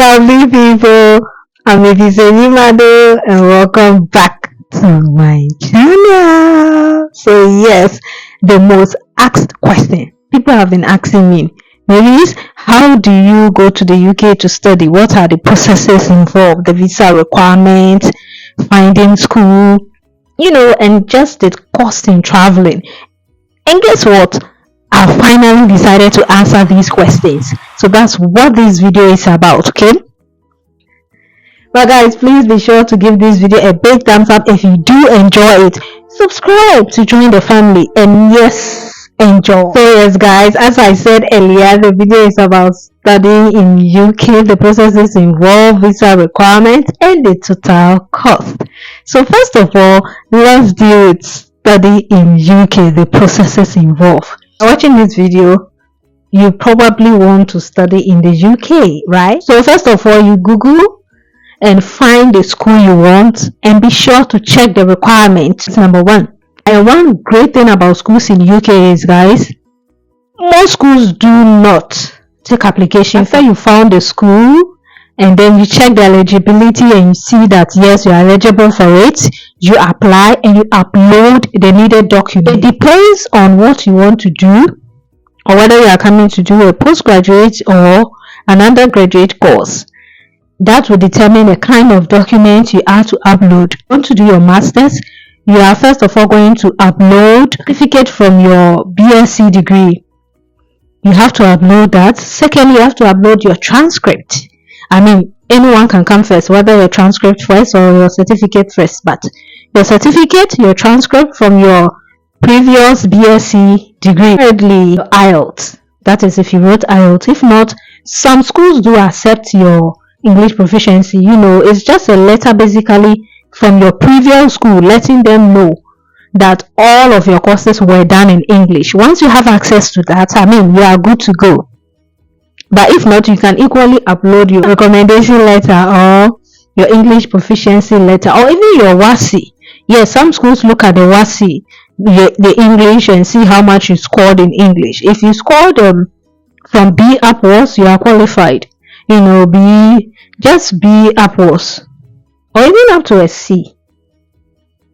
lovely people. I'm Ifeanyi Mado and welcome back to my channel. So yes, the most asked question people have been asking me is how do you go to the UK to study? What are the processes involved, the visa requirements, finding school, and just the cost in traveling. And guess what? I finally decided to answer these questions. So that's what this video is about, okay? But guys, please be sure to give this video a big thumbs up if you do enjoy it. Subscribe to join the family, and yes, enjoy. So yes guys, as I said earlier, the video is about studying in UK, the processes involved, visa requirements, and the total cost. So first of all, let's deal with study in UK, the processes involved. Watching this video, you probably want to study in the UK, right? So first of all, you Google and find the school you want, and be sure to check the requirements. Number one. And one great thing about schools in UK is, guys, most schools do not take application. After you found the school and then you check the eligibility and you see that yes, you are eligible for it, you apply and you upload the needed document. It depends on what you want to do, or whether you are coming to do a postgraduate or an undergraduate course. That will determine the kind of document you have to upload. If you want to do your master's, you are first of all going to upload certificate from your BSc degree. You have to upload that. Second, you have to upload your transcript. Anyone can come first, whether your transcript first or your certificate first, but your certificate, your transcript from your previous BSc degree. Thirdly, your IELTS. That is if you wrote IELTS. If not, some schools do accept your English proficiency. It's just a letter basically from your previous school letting them know that all of your courses were done in English. Once you have access to that, you are good to go. But if not, you can equally upload your recommendation letter or your English proficiency letter, or even your WASSCE. Yes, some schools look at the WASSCE, the English, and see how much you scored in English. If you scored from B upwards, you are qualified. B upwards, or even up to a C.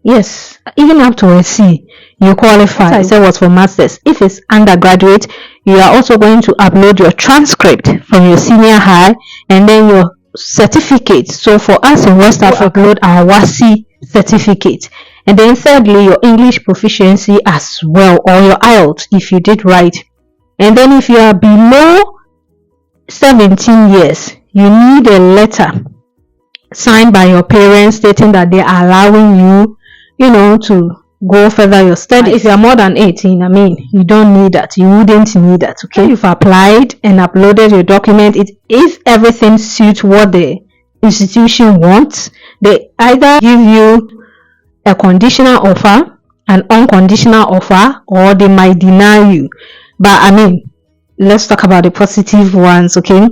Yes, even up to a C, you qualify. I said was for masters. If it's undergraduate, you are also going to upload your transcript from your senior high and then your certificate. So for us in West Africa, upload our WASSCE certificate. And then thirdly, your English proficiency as well, or your IELTS if you did right. And then if you are below 17 years, you need a letter signed by your parents stating that they are allowing you, to go further your study. If you are more than 18, you don't need that. You wouldn't need that, okay? You've applied and uploaded your document. If everything suits what the institution wants, they either give you a conditional offer, an unconditional offer, or they might deny you. But let's talk about the positive ones, okay?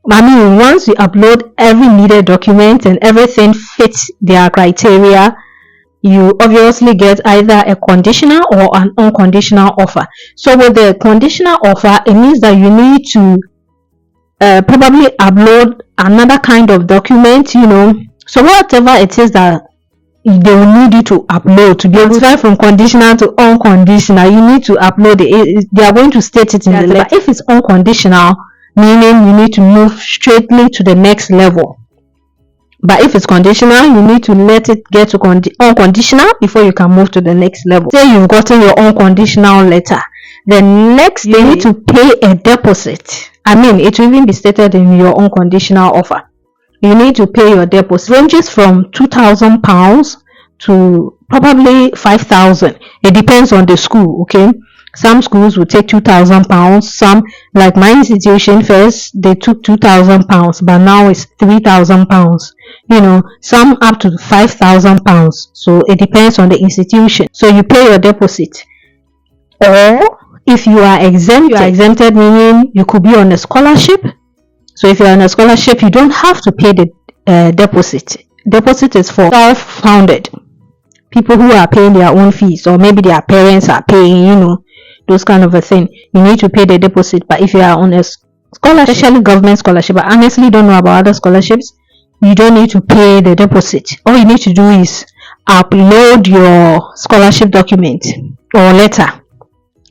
Once you upload every needed document and everything fits their criteria, you obviously get either a conditional or an unconditional offer. So with the conditional offer, it means that you need to probably upload another kind of document, So whatever it is that they will need you to upload to be able to transfer from conditional to unconditional, you need to upload it. They are going to state it in the letter. But if it's unconditional, meaning you need to move straightly to the next level. But if it's conditional, you need to let it get to unconditional before you can move to the next level. Say you've gotten your unconditional letter, the next you need to pay a deposit. It will even be stated in your unconditional offer. You need to pay your deposit. Ranges from £2,000 to probably 5,000. It depends on the school, okay? Some schools will take £2,000. Some, like my institution first, they took £2,000, but now it's £3,000. Some up to £5,000. So it depends on the institution. So you pay your deposit. Or if you are exempted, meaning you could be on a scholarship. So if you're on a scholarship, you don't have to pay the deposit. Deposit is for self-funded people who are paying their own fees, or maybe their parents are paying, those kind of a thing. You need to pay the deposit. But if you are on a scholarship, especially government scholarship. I honestly don't know about other scholarships. You don't need to pay the deposit. All you need to do is upload your scholarship document or letter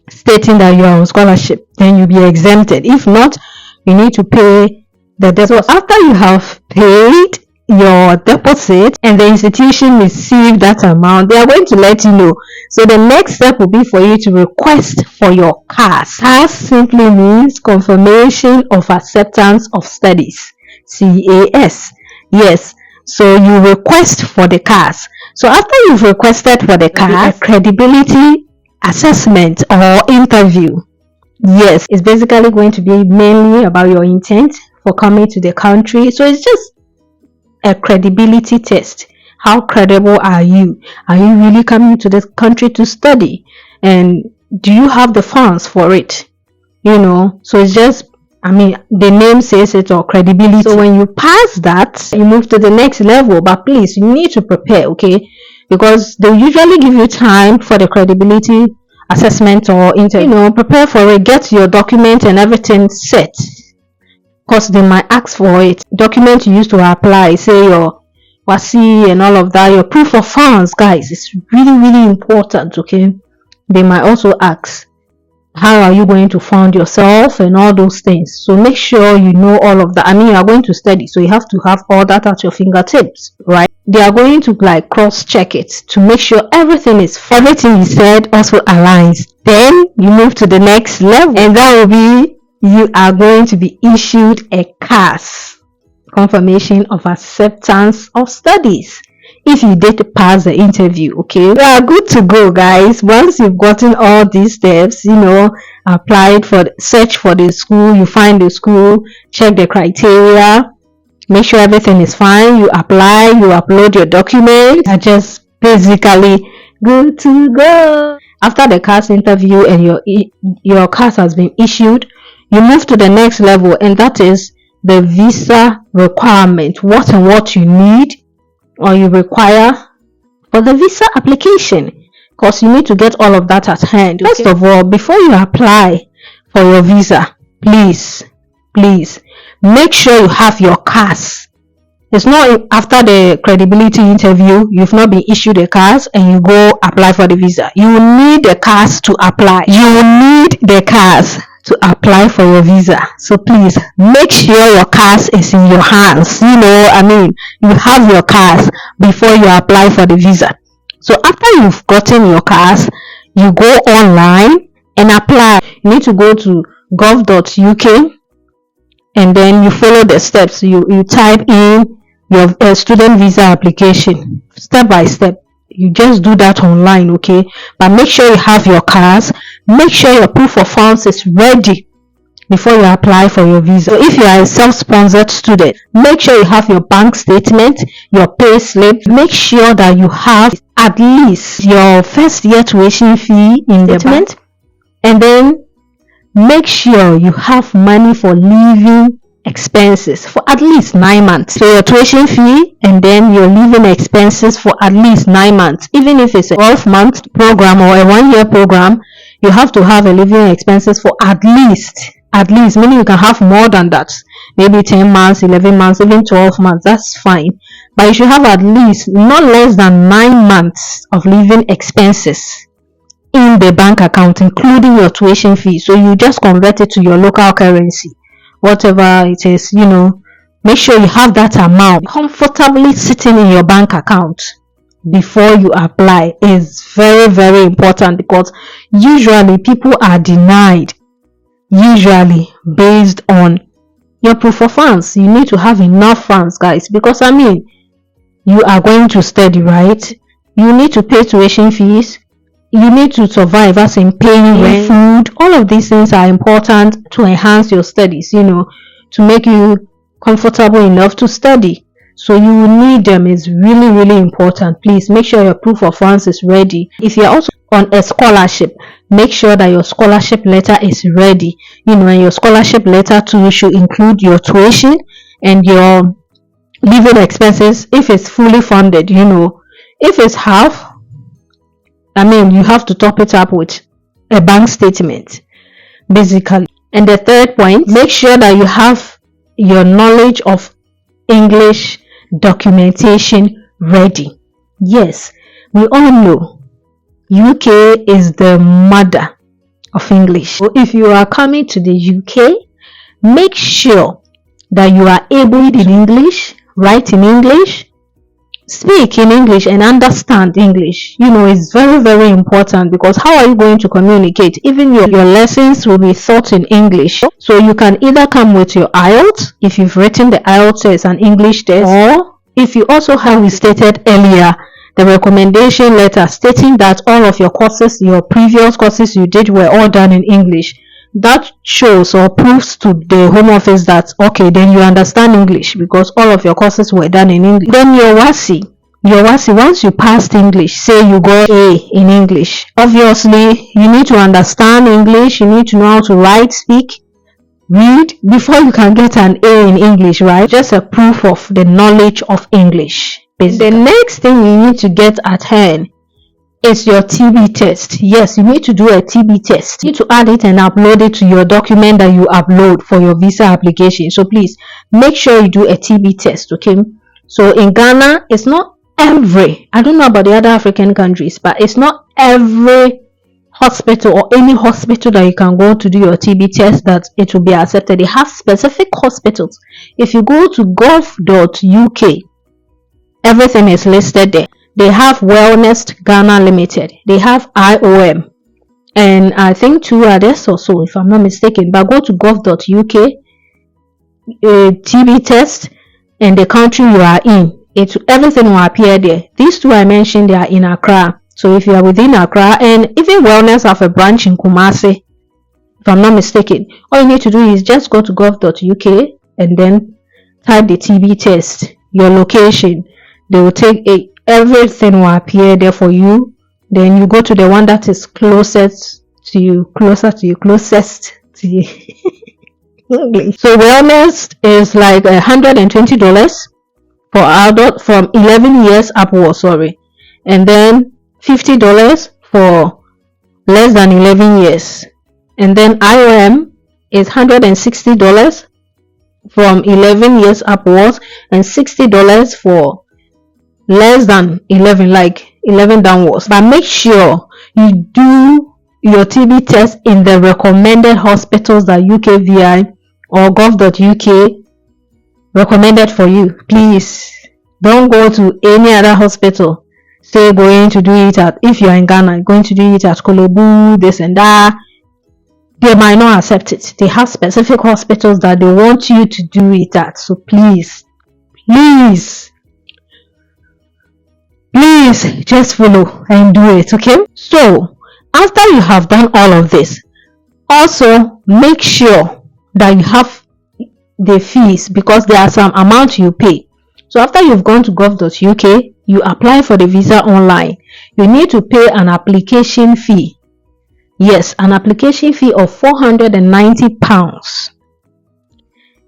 stating that you are on scholarship. Then you'll be exempted. If not, you need to pay the deposit. So after you have paid your deposit and the institution receive that amount, they are going to let you know. So the next step will be for you to request for your CAS. CAS simply means Confirmation of Acceptance of Studies, CAS. Yes, so you request for the CAS. So after you've requested for the CAS, credibility assessment or interview. Yes, it's basically going to be mainly about your intent for coming to the country. So it's just a credibility test. How credible are you? Are you really coming to the country to study? And do you have the funds for it? So it's just, the name says it, or credibility. So when you pass that, you move to the next level. But please, you need to prepare, okay? Because they usually give you time for the credibility assessment or interview. Prepare for it. Get your document and everything set, because they might ask for it. Document you used to apply, say your WASSCE and all of that, your proof of funds, guys, it's really, really important, okay? They might also ask, how are you going to fund yourself and all those things. So make sure you know all of that. You are going to study, so you have to have all that at your fingertips, right? They are going to cross-check it to make sure everything you said also aligns. Then you move to the next level, and that will be, you are going to be issued a CAS, Confirmation of Acceptance of Studies, if you did pass the interview. Okay, we are good to go, guys. Once you've gotten all these steps, search for the school, you find the school, check the criteria, make sure everything is fine, you apply, you upload your document, are just basically good to go. After the CAS interview and your CAS has been issued, you move to the next level, and that is the visa requirement. What and what you need or you require for the visa application, because you need to get all of that at hand. Okay? First of all, before you apply for your visa, please make sure you have your CAS. It's not after the credibility interview, you've not been issued a CAS and you go apply for the visa. You need the CAS to apply. You need the CAS to apply for your visa. So please make sure your CAS is in your hands. You have your CAS before you apply for the visa. So after you've gotten your CAS, you go online and apply. You need to go to gov.uk and then you follow the steps. You type in your student visa application step by step. You just do that online, okay? But make sure you have your CAS. Make sure your proof of funds is ready before you apply for your visa. So if you are a self-sponsored student, make sure you have your bank statement, your pay slip. Make sure that you have at least your first year tuition fee in the bank, and then make sure you have money for living expenses for at least 9 months. So your tuition fee and then your living expenses for at least 9 months. Even if it's a 12-month program or a 1-year program, you have to have a living expenses for at least, meaning you can have more than that. Maybe 10 months, 11 months, even 12 months, that's fine. But you should have at least not less than 9 months of living expenses in the bank account, including your tuition fee. So you just convert it to your local currency, whatever it is, make sure you have that amount comfortably sitting in your bank account before you apply. Is very, very important, because usually people are denied based on your proof of funds. You need to have enough funds, guys, because you are going to study, right? You need to pay tuition fees. You need to survive, as in paying rent, food. All of these things are important to enhance your studies, to make you comfortable enough to study. So you will need them. It's really, really important. Please make sure your proof of funds is ready. If you're also on a scholarship, make sure that your scholarship letter is ready. And your scholarship letter too should include your tuition and your living expenses if it's fully funded. If it's half, you have to top it up with a bank statement, basically. And the third point, make sure that you have your knowledge of English documentation ready. Yes, we all know UK is the mother of English. So if you are coming to the UK, make sure that you are able to read in English, write in English, speak in English, and understand English. It's very, very important, because how are you going to communicate? Even your lessons will be taught in English. So you can either come with your IELTS, if you've written the IELTS as an English test, or if you also have, we stated earlier, the recommendation letter stating that all of your courses, your previous courses you did, were all done in English. That shows or proves to the Home Office that, okay, then you understand English, because all of your courses were done in English. Then your WASSCE, once you passed English, say you got A in English, obviously you need to understand English, you need to know how to write, speak, read before you can get an A in English, right? Just a proof of the knowledge of English. Basically. The next thing you need to get at hand is your TB test. Yes, you need to do a TB test. You need to add it and upload it to your document that you upload for your visa application. So please make sure you do a TB test, okay? So in Ghana, it's not every, I don't know about the other African countries, but it's not every hospital or any hospital that you can go to do your TB test that it will be accepted. They have specific hospitals. If you go to gov.uk, everything is listed there. They have Wellness Ghana Limited. They have IOM. And I think 2 others or so, if I'm not mistaken. But go to gov.uk, TB test, and the country you are in. Everything will appear there. These 2 I mentioned, they are in Accra. So if you are within Accra, and even Wellness have a branch in Kumasi, if I'm not mistaken, all you need to do is just go to gov.uk and then type the TB test, your location. They will take everything will appear there for you. Then you go to the one that is closest to you. So Wellness is like $120 for adult from 11 years upwards, and then $50 for less than 11 years, and then IOM is $160 from 11 years upwards, and $60 for less than 11, like 11 downwards. But make sure you do your TB test in the recommended hospitals that UKVI or gov.uk recommended for you. Please don't go to any other hospital, say going to do it at, if you are in Ghana, going to do it at Kolobu, this and that. They might not accept it. They have specific hospitals that they want you to do it at. So please just follow and do it, okay? So after you have done all of this, also make sure that you have the fees, because there are some amount you pay. So after you've gone to gov.uk, you apply for the visa online. You need to pay an application fee. Yes, an application fee of £490.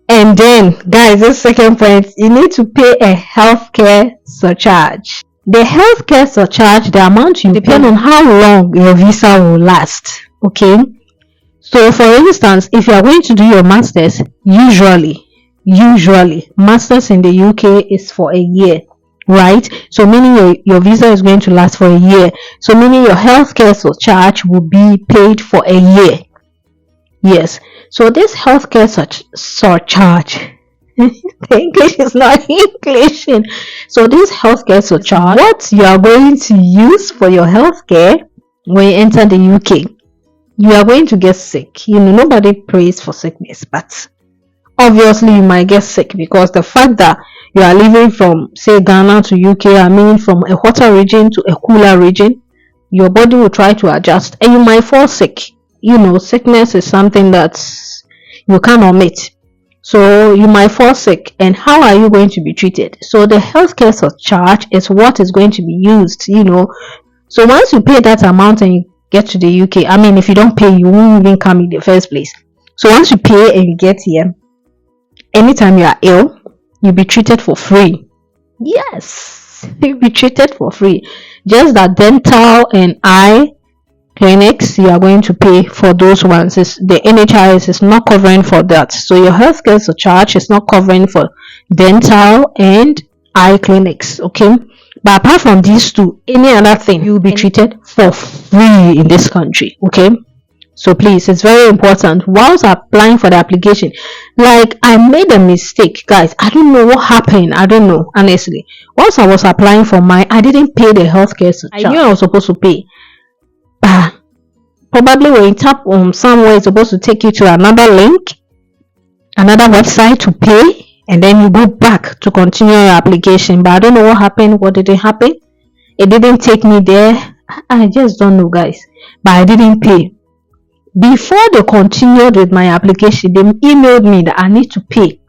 And then, guys, this second point, you need to pay a healthcare surcharge. The healthcare surcharge, the amount you depend on how long your visa will last. Okay, so for instance, if you are going to do your masters, usually masters in the UK is for a year, right? So meaning your visa is going to last for a year. So meaning your healthcare surcharge will be paid for a year. Yes. So this healthcare surcharge, the English is not English. So this healthcare surcharge, what you are going to use for your healthcare when you enter the UK. You are going to get sick. Nobody prays for sickness, but obviously you might get sick, because the fact that you are living from, say, Ghana to UK, from a hotter region to a cooler region, your body will try to adjust and you might fall sick. Sickness is something that you can't omit. So you might fall sick, and how are you going to be treated? So the healthcare surcharge is what is going to be used, So once you pay that amount and you get to the UK, if you don't pay, you won't even come in the first place. So once you pay and you get here, anytime you are ill, you'll be treated for free. Yes, you'll be treated for free. Just that dental and eye clinics, you are going to pay for those ones. The NHIS is not covering for that. So your healthcare surcharge is not covering for dental and eye clinics. Okay. But apart from these two, any other thing, you will be treated for free in this country. Okay. So please, it's very important whilst applying for the application. Like, I made a mistake, guys. I don't know what happened. I don't know, honestly. Once I was applying for mine, I didn't pay the healthcare surcharge. I knew I was supposed to pay. Probably when you tap on somewhere, it's supposed to take you to another link, another website to pay, and then you go back to continue your application. But I don't know what happened. What didn't happen? It didn't take me there. I just don't know, guys. But I didn't pay. Before they continued with my application, they emailed me that I need to pay.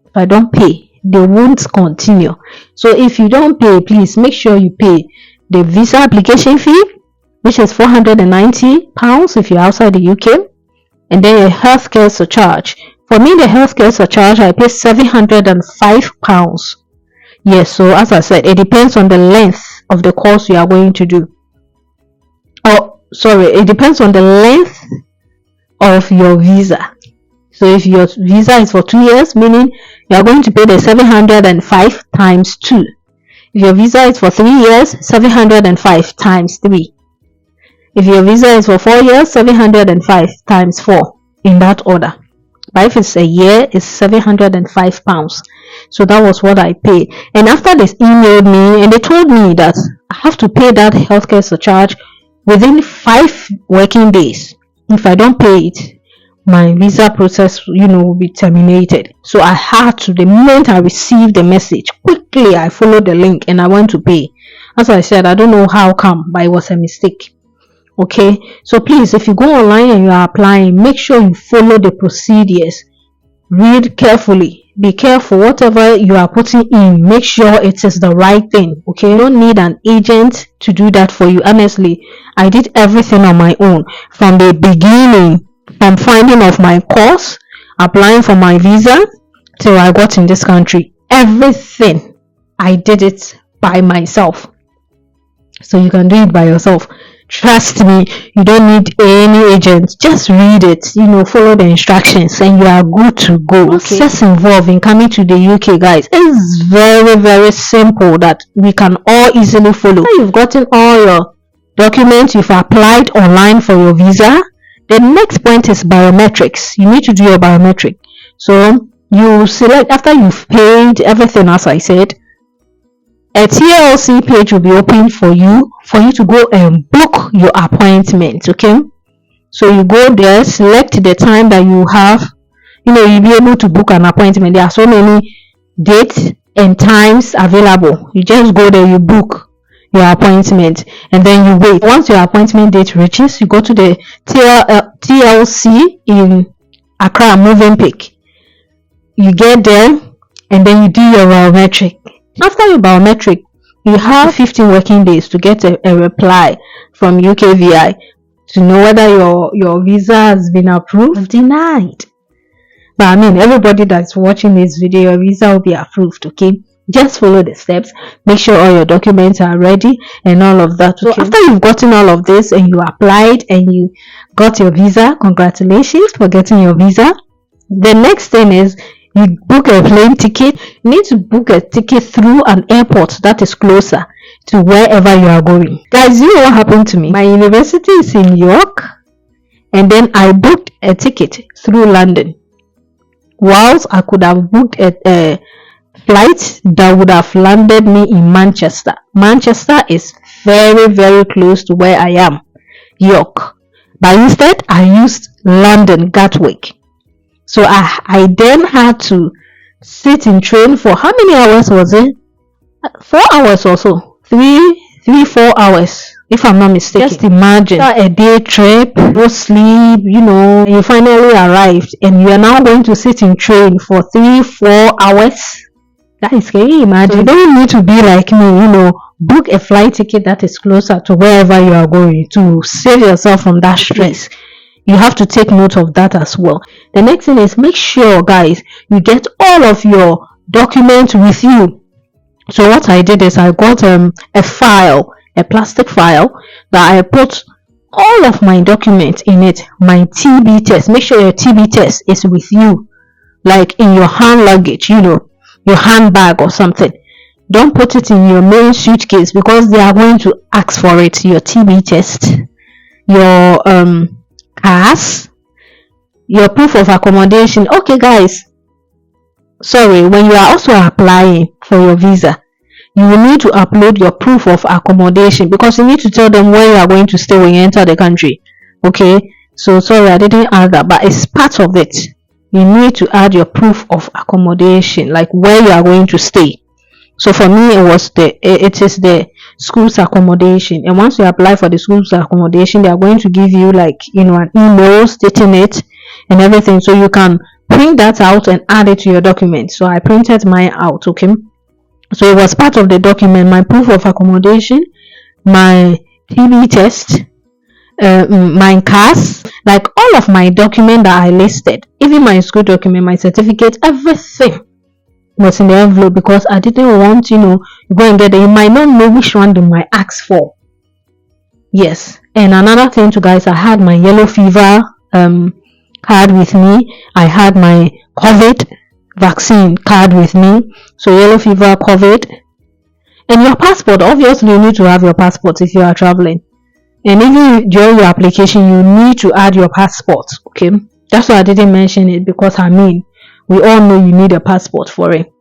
If I don't pay, they won't continue. So if you don't pay, please make sure you pay the visa application fee, which is £490 if you're outside the UK, and then a healthcare surcharge. For me, the healthcare surcharge, I pay £705. Yes, so as I said, it depends on the length of the course you are going to do. Oh, sorry, it depends on the length of your visa. So if your visa is for 2 years, meaning you are going to pay the 705 times 2. If your visa is for 3 years, 705 times 3. If your visa is for 4 years, 705 times 4, in that order. But if it's a year, it's £705. So that was what I paid. And after they emailed me and they told me that I have to pay that healthcare surcharge within 5 working days. If I don't pay it, my visa process, will be terminated. So I had to, the moment I received the message, quickly I followed the link and I went to pay. As I said, I don't know how come, but it was a mistake. Okay, so please, if you go online and you are applying, make sure you follow the procedures. Read carefully. Be careful. Whatever you are putting in, make sure it is the right thing. Okay, you don't need an agent to do that for you. Honestly, I did everything on my own from the beginning, from finding of my course, applying for my visa, till I got in this country. Everything, I did it by myself. So you can do it by yourself. Trust me, you don't need any agent. Just read it, follow the instructions, and you are good to go. Okay. Process involved in coming to the UK, guys, is very, very simple that we can all easily follow. After you've gotten all your documents, you've applied online for your visa, the next point is biometrics. You need to do your biometric. So you select, after you've paid everything, as I said, a TLC page will be open for you to go and book your appointment. Okay, so you go there, select the time that you have. You'll be able to book an appointment. There are so many dates and times available. You just go there, you book your appointment, and then you wait. Once your appointment date reaches, you go to the TLC in Accra, Movenpick. You get there, and then you do your biometric. After your biometric, you have 15 working days to get a reply from UKVI to know whether your visa has been approved or denied. But everybody that's watching this video, your visa will be approved. Okay, just follow the steps, make sure all your documents are ready and all of that. Okay? So after you've gotten all of this and you applied and you got your visa, congratulations for getting your visa. The next thing is you book a plane ticket. You need to book a ticket through an airport that is closer to wherever you are going. Guys, you know what happened to me? My university is in York, and then I booked a ticket through London. Whilst I could have booked a flight that would have landed me in Manchester. Manchester is very, very close to where I am, York. But instead, I used London, Gatwick. So I then had to sit in train for how many hours was it? 4 hours or so. 4 hours, if I'm not mistaken. Just imagine a day trip, no sleep, you finally arrived and you are now going to sit in train for 3-4 hours. Guys, can you imagine? So you don't need to be like me, book a flight ticket that is closer to wherever you are going to save yourself from that stress. You have to take note of that as well. The next thing is, make sure, guys, you get all of your documents with you. So what I did is I got a file, a plastic file that I put all of my documents in it. My TB test, make sure your TB test is with you, like in your hand luggage, your handbag or something. Don't put it in your main suitcase because they are going to ask for it. Your TB test, your pass, your proof of accommodation. Okay guys, sorry, when you are also applying for your visa, you will need to upload your proof of accommodation because you need to tell them where you are going to stay when you enter the country. Okay, so sorry I didn't add that, but it's part of it. You need to add your proof of accommodation, like where you are going to stay. So for me it is the school's accommodation, and once you apply for the school's accommodation, they are going to give you like an email stating it and everything, so you can print that out and add it to your document. So I printed mine out. Okay, so it was part of the document, my proof of accommodation, my TB test, my CAS, like all of my document that I listed, even my school document, my certificate, everything was in the envelope because I didn't want, go and get it. You might not know which one they might ask for. Yes. And another thing too, guys, I had my yellow fever card with me. I had my COVID vaccine card with me. So yellow fever, COVID, and your passport. Obviously you need to have your passport if you are traveling, and even during your application you need to add your passport. Okay, that's why I didn't mention it, because we all know you need a passport for it.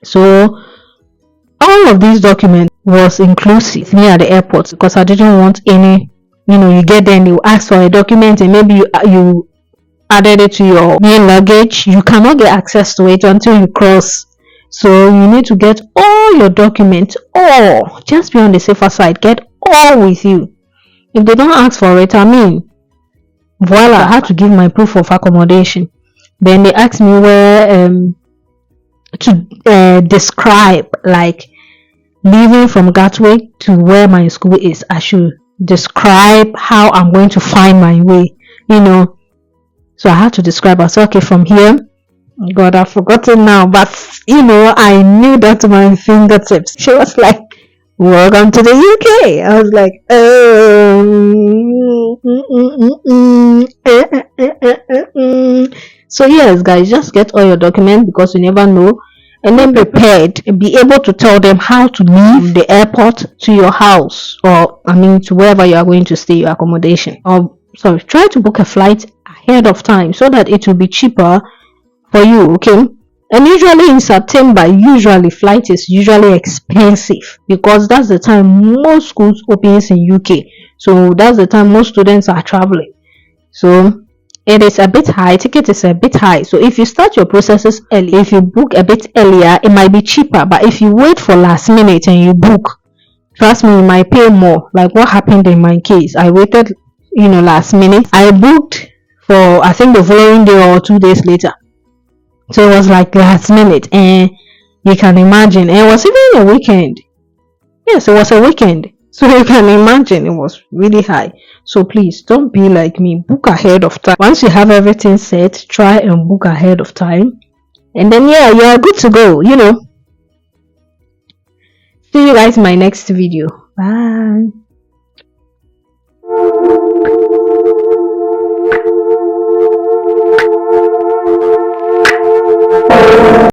So all of these documents was inclusive me at the airport, because I didn't want any, you get there and you ask for a document and maybe you added it to your main luggage. You cannot get access to it until you cross. So you need to get all your documents, all, just be on the safer side, get all with you. If they don't ask for it, voila, I had to give my proof of accommodation. Then they asked me where to describe, like leaving from Gatwick to where my school is. I should describe how I'm going to find my way, So I had to describe. I said, okay, from here, God, I've forgotten now, but I knew that to my fingertips. She was like, welcome to the UK. I was like, So yes guys, just get all your documents, because you never know, and then prepared, be able to tell them how to leave the airport to your house, or to wherever you are going to stay, your accommodation. Or sorry, try to book a flight ahead of time so that it will be cheaper for you. Okay, and usually in September, flight is usually expensive, because that's the time most schools opens in UK. So that's the time most students are traveling. So it is a bit high, ticket is a bit high. So if you start your processes early, if you book a bit earlier, it might be cheaper. But if you wait for last minute and you book, trust me, you might pay more. Like what happened in my case, I waited last minute. I booked for, I think, the following day or 2 days later. So it was like last minute, and you can imagine, and it was even a weekend. Yes, it was a weekend. So you can imagine it was really high. So please don't be like me, book ahead of time. Once you have everything set, try and book ahead of time, and then you are good to go. See you guys in my next video. Bye.